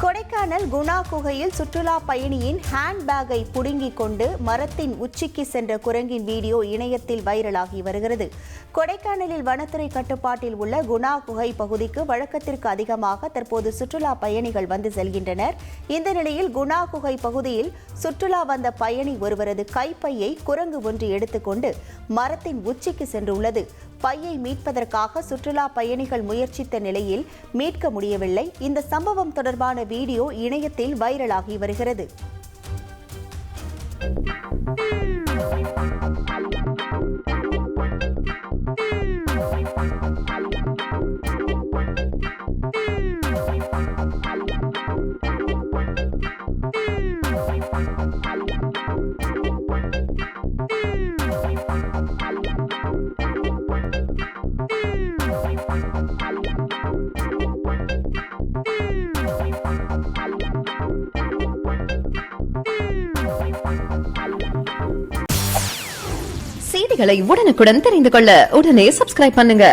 கொடைக்கானல் குணா குகையில் சுற்றுலா பயணியின் ஹேண்ட்பேக்கை புடுங்கிக் கொண்டு மரத்தின் உச்சிக்கு சென்ற குரங்கின் வீடியோ இணையத்தில் வைரலாகி வருகிறது. கொடைக்கானலில் வனத்துறை கட்டுப்பாட்டில் உள்ள குணா குகை பகுதிக்கு வழக்கத்திற்கு அதிகமாக தற்போது சுற்றுலா பயணிகள் வந்து செல்கின்றனர். இந்த நிலையில் குணா குகை பகுதியில் சுற்றுலா வந்த பயணி ஒருவரது கைப்பையை குரங்கு ஒன்று எடுத்துக்கொண்டு மரத்தின் உச்சிக்கு சென்றுள்ளது. பையை மீட்பதற்காக சுற்றுலா பயணிகள் முயற்சித்த நிலையில் மீட்க முடியவில்லை. இந்த சம்பவம் தொடர்பான வீடியோ இணையத்தில் வைரலாகி வருகிறது. செய்திகளை உடனுக்குடன் தெரிந்து கொள்ள உடனே சப்ஸ்கிரைப் பண்ணுங்க.